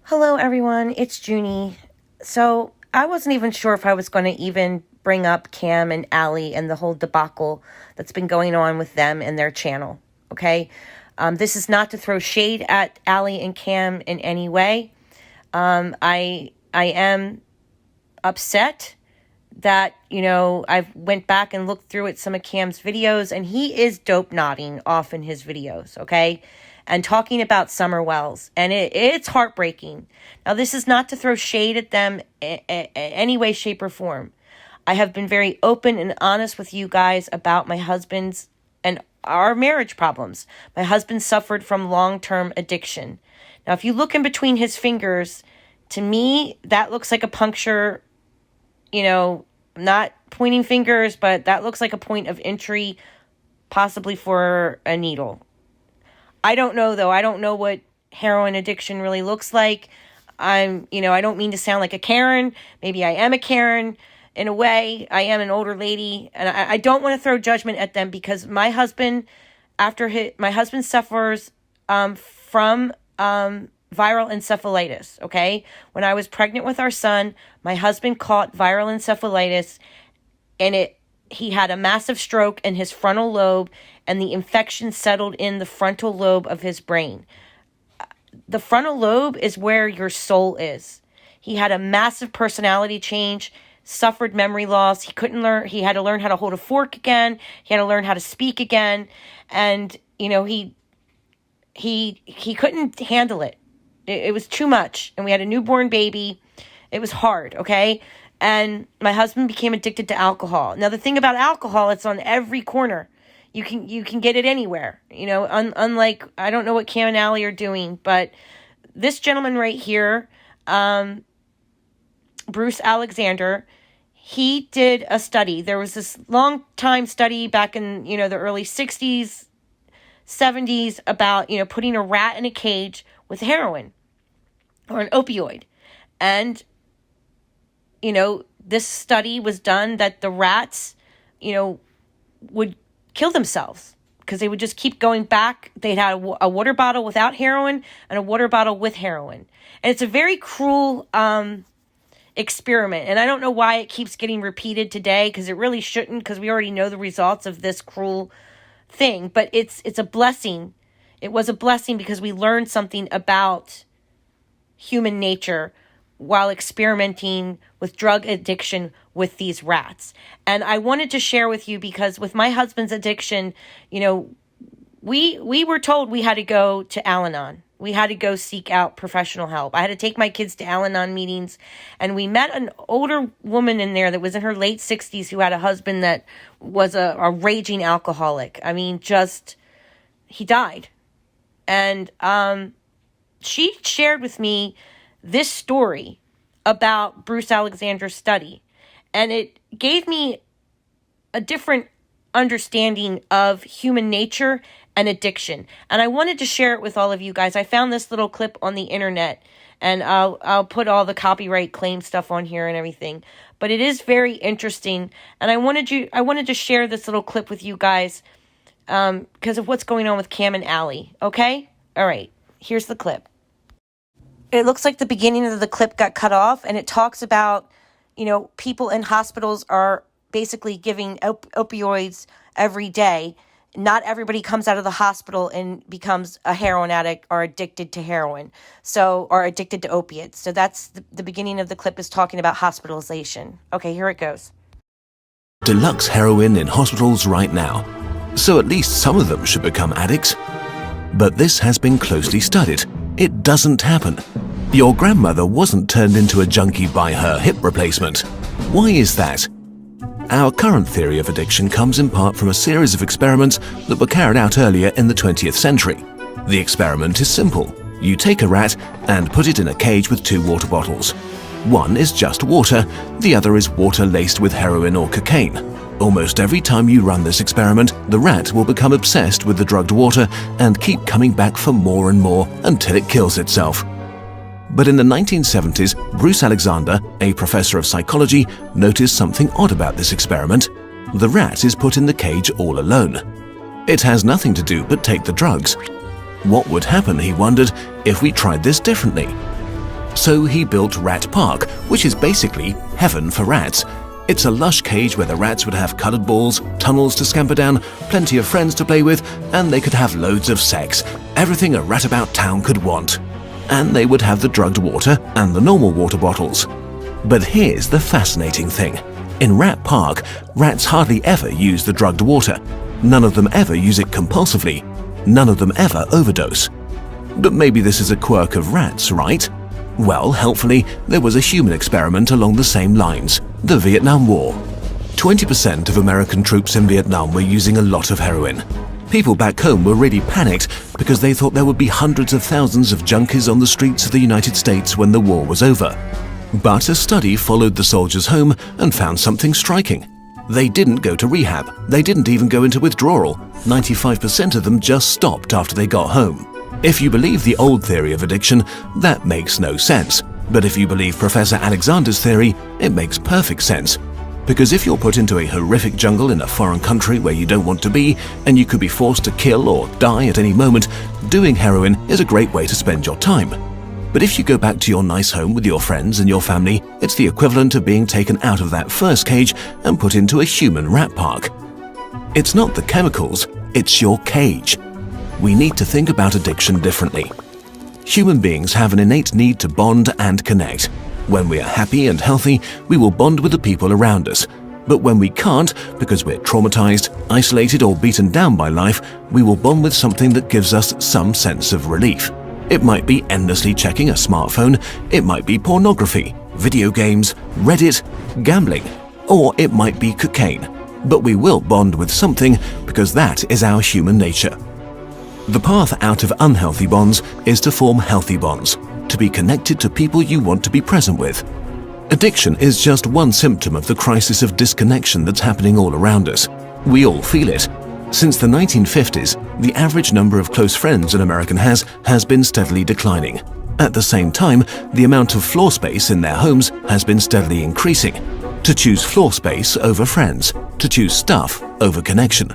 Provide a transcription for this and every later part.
Hello, everyone. It's Junie. So I wasn't even sure if I was going to even bring up Cam and Allie and the whole debacle that's been going on with them and their channel. Okay. This is not to throw shade at Allie and Cam in any way. I am upset that, I went back and looked through at some of Cam's videos, and he is dope nodding off in his videos, okay? And talking about Summer Wells, and it's heartbreaking. Now, this is not to throw shade at them in any way, shape, or form. I have been very open and honest with you guys about my husband's and our marriage problems. My husband suffered from long-term addiction. Now, if you look in between his fingers, to me, that looks like a puncture. Not pointing fingers, but that looks like a point of entry, possibly for a needle. I don't know, though. I don't know what heroin addiction really looks like. I don't mean to sound like a Karen. Maybe I am a Karen in a way. I am an older lady, and I don't want to throw judgment at them because my husband, my husband suffers from viral encephalitis, okay? When I was pregnant with our son, my husband caught viral encephalitis, and he had a massive stroke in his frontal lobe, and the infection settled in the frontal lobe of his brain. The frontal lobe is where your soul is. He had a massive personality change, suffered memory loss. He had to learn how to hold a fork again. He had to learn how to speak again. And, he couldn't handle it. It was too much. And we had a newborn baby. It was hard, okay? And my husband became addicted to alcohol. Now, the thing about alcohol, it's on every corner. You can get it anywhere. Unlike, I don't know what Cam and Allie are doing, but this gentleman right here, Bruce Alexander, he did a study. There was this long time study back in, the early 60s, 70s about, putting a rat in a cage with heroin or an opioid. And, this study was done that the rats, would kill themselves because they would just keep going back. They'd had a water bottle without heroin and a water bottle with heroin. And it's a very cruel experiment. And I don't know why it keeps getting repeated today because it really shouldn't, because we already know the results of this cruel thing. But it's a blessing. It was a blessing because we learned something about human nature while experimenting with drug addiction with these rats. And I wanted to share with you because with my husband's addiction, we were told we had to go to Al-Anon. We had to go seek out professional help. I had to take my kids to Al-Anon meetings, and we met an older woman in there that was in her late 60s who had a husband that was a raging alcoholic. I mean, he died. And she shared with me this story about Bruce Alexander's study. And it gave me a different understanding of human nature and addiction. And I wanted to share it with all of you guys. I found this little clip on the internet, and I'll put all the copyright claim stuff on here and everything. But it is very interesting. And I wanted to share this little clip with you guys because of what's going on with Cam and Allie. Okay? All right. Here's the clip. It looks like the beginning of the clip got cut off, and it talks about, people in hospitals are basically giving opioids every day. Not everybody comes out of the hospital and becomes a heroin addict or addicted to heroin, or addicted to opiates. So that's the beginning of the clip is talking about hospitalization. Okay, here it goes. Deluxe heroin in hospitals right now, so at least some of them should become addicts. But this has been closely studied. It doesn't happen. Your grandmother wasn't turned into a junkie by her hip replacement. Why is that? Our current theory of addiction comes in part from a series of experiments that were carried out earlier in the 20th century. The experiment is simple. You take a rat and put it in a cage with 2 water bottles. One is just water, the other is water laced with heroin or cocaine. Almost every time you run this experiment, the rat will become obsessed with the drugged water and keep coming back for more and more until it kills itself. But in the 1970s, Bruce Alexander, a professor of psychology, noticed something odd about this experiment. The rat is put in the cage all alone. It has nothing to do but take the drugs. What would happen, he wondered, if we tried this differently? So he built Rat Park, which is basically heaven for rats. It's a lush cage where the rats would have coloured balls, tunnels to scamper down, plenty of friends to play with, and they could have loads of sex. Everything a rat about town could want. And they would have the drugged water and the normal water bottles. But here's the fascinating thing. In Rat Park, rats hardly ever use the drugged water. None of them ever use it compulsively. None of them ever overdose. But maybe this is a quirk of rats, right? Well, helpfully, there was a human experiment along the same lines, the Vietnam War. 20% of American troops in Vietnam were using a lot of heroin. People back home were really panicked because they thought there would be hundreds of thousands of junkies on the streets of the United States when the war was over. But a study followed the soldiers home and found something striking. They didn't go to rehab. They didn't even go into withdrawal. 95% of them just stopped after they got home. If you believe the old theory of addiction, that makes no sense. But if you believe Professor Alexander's theory, it makes perfect sense. Because if you're put into a horrific jungle in a foreign country where you don't want to be, and you could be forced to kill or die at any moment, doing heroin is a great way to spend your time. But if you go back to your nice home with your friends and your family, it's the equivalent of being taken out of that first cage and put into a human rat park. It's not the chemicals, it's your cage. We need to think about addiction differently. Human beings have an innate need to bond and connect. When we are happy and healthy, we will bond with the people around us. But when we can't, because we're traumatized, isolated, or beaten down by life, we will bond with something that gives us some sense of relief. It might be endlessly checking a smartphone, it might be pornography, video games, Reddit, gambling, or it might be cocaine. But we will bond with something because that is our human nature. The path out of unhealthy bonds is to form healthy bonds, to be connected to people you want to be present with. Addiction is just one symptom of the crisis of disconnection that's happening all around us. We all feel it. Since the 1950s, the average number of close friends an American has been steadily declining. At the same time, the amount of floor space in their homes has been steadily increasing. To choose floor space over friends, to choose stuff over connection.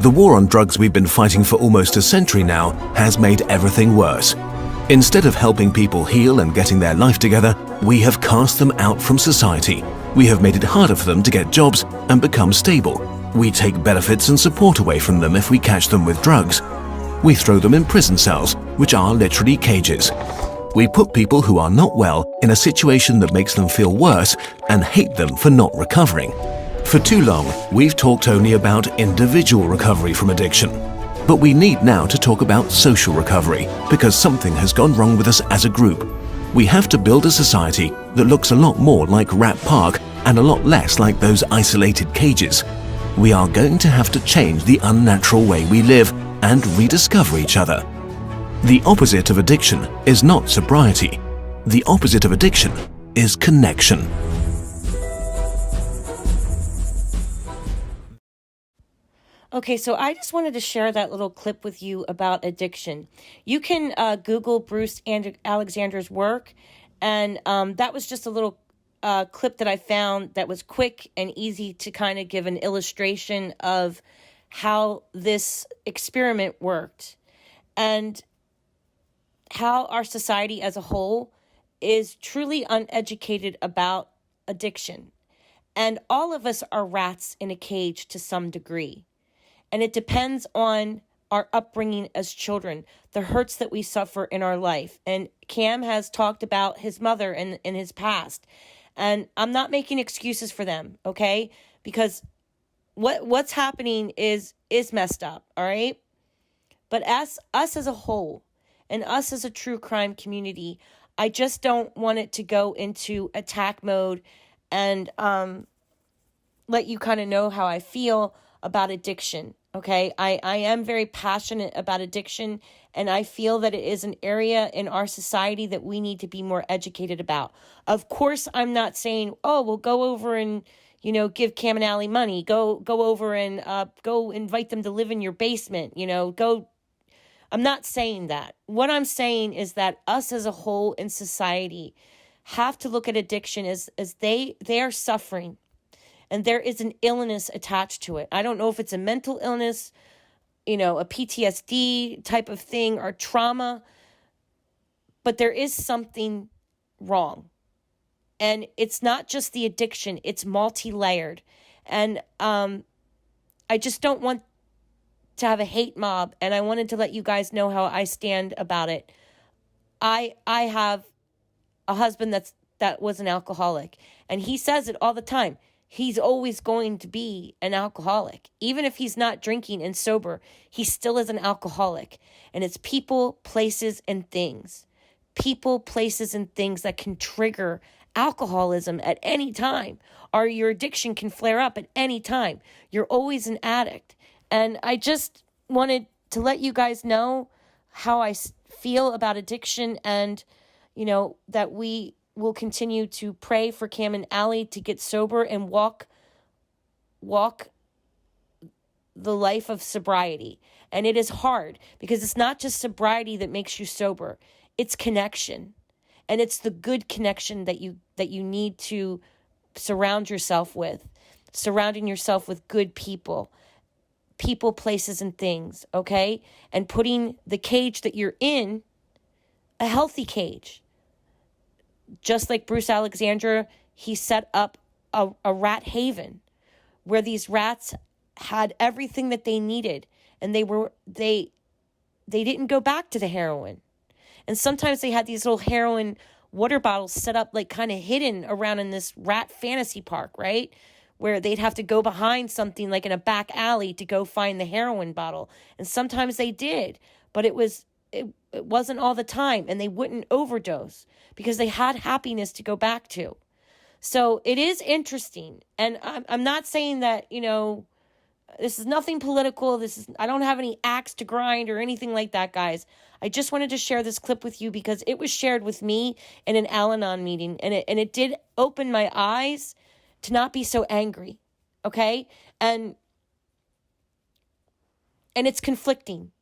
The war on drugs we've been fighting for almost a century now has made everything worse. Instead of helping people heal and getting their life together, we have cast them out from society. We have made it harder for them to get jobs and become stable. We take benefits and support away from them if we catch them with drugs. We throw them in prison cells, which are literally cages. We put people who are not well in a situation that makes them feel worse and hate them for not recovering. For too long, we've talked only about individual recovery from addiction. But we need now to talk about social recovery, because something has gone wrong with us as a group. We have to build a society that looks a lot more like Rat Park and a lot less like those isolated cages. We are going to have to change the unnatural way we live and rediscover each other. The opposite of addiction is not sobriety. The opposite of addiction is connection. Okay, so I just wanted to share that little clip with you about addiction. You can Google Bruce Alexander's work, and that was just a little clip that I found that was quick and easy to kind of give an illustration of how this experiment worked and how our society as a whole is truly uneducated about addiction. And all of us are rats in a cage to some degree. And it depends on our upbringing as children, the hurts that we suffer in our life. And Cam has talked about his mother in his past. And I'm not making excuses for them, okay? Because what's happening is messed up, all right? But us as a whole, and us as a true crime community, I just don't want it to go into attack mode and let you kind of know how I feel about addiction. Okay, I am very passionate about addiction, and I feel that it is an area in our society that we need to be more educated about. Of course, I'm not saying, oh, well, go over and, give Cam and Allie money. Go over and go invite them to live in your basement. I'm not saying that. What I'm saying is that us as a whole in society have to look at addiction as they are suffering. And there is an illness attached to it. I don't know if it's a mental illness, a PTSD type of thing or trauma, but there is something wrong. And it's not just the addiction, it's multi-layered. And I just don't want to have a hate mob, and I wanted to let you guys know how I stand about it. I have a husband that was an alcoholic, and he says it all the time. He's always going to be an alcoholic. Even if he's not drinking and sober, he still is an alcoholic. And it's people, places, and things. People, places, and things that can trigger alcoholism at any time, or your addiction can flare up at any time. You're always an addict. And I just wanted to let you guys know how I feel about addiction, and, that we will continue to pray for Cam and Allie to get sober and walk the life of sobriety. And it is hard because it's not just sobriety that makes you sober. It's connection. And it's the good connection that you need to surround yourself with. Surrounding yourself with good people, places, and things, okay? And putting the cage that you're in, a healthy cage. Just like Bruce Alexander, he set up a rat haven where these rats had everything that they needed, and they didn't go back to the heroin. And sometimes they had these little heroin water bottles set up like kind of hidden around in this rat fantasy park, right? Where they'd have to go behind something like in a back alley to go find the heroin bottle. And sometimes they did, but it wasn't all the time, and they wouldn't overdose because they had happiness to go back to. So it is interesting. And I'm not saying that, this is nothing political. I don't have any axe to grind or anything like that, guys. I just wanted to share this clip with you because it was shared with me in an Al-Anon meeting, and it did open my eyes to not be so angry, okay? And it's conflicting,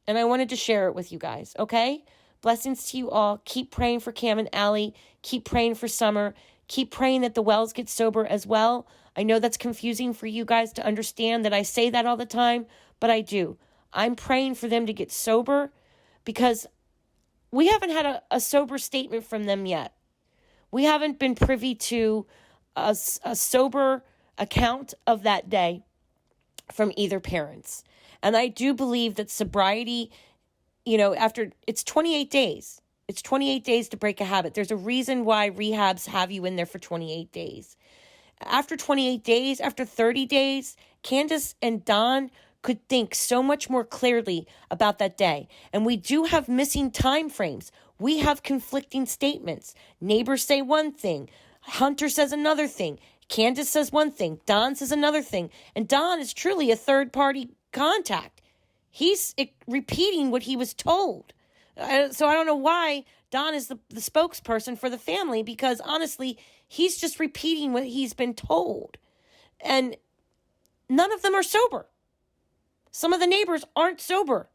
and I wanted to share it with you guys, okay? Blessings to you all. Keep praying for Cam and Allie. Keep praying for Summer. Keep praying that the Wells get sober as well. I know that's confusing for you guys to understand that I say that all the time, but I do. I'm praying for them to get sober because we haven't had a sober statement from them yet. We haven't been privy to a sober account of that day from either parents. And I do believe that sobriety, after it's 28 days. It's 28 days to break a habit. There's a reason why rehabs have you in there for 28 days. After 28 days, after 30 days, Candace and Don could think so much more clearly about that day. And we do have missing time frames. We have conflicting statements. Neighbors say one thing. Hunter says another thing. Candace says one thing. Don says another thing. And Don is truly a third-party contact. He's repeating what he was told. So I don't know why Don is the spokesperson for the family, because honestly, he's just repeating what he's been told. And none of them are sober. Some of the neighbors aren't sober.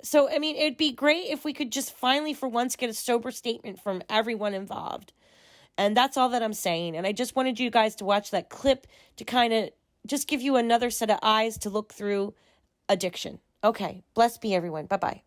So, it'd be great if we could just finally, for once, get a sober statement from everyone involved. And that's all that I'm saying. And I just wanted you guys to watch that clip to kind of just give you another set of eyes to look through addiction. Okay. Blessed be everyone. Bye-bye.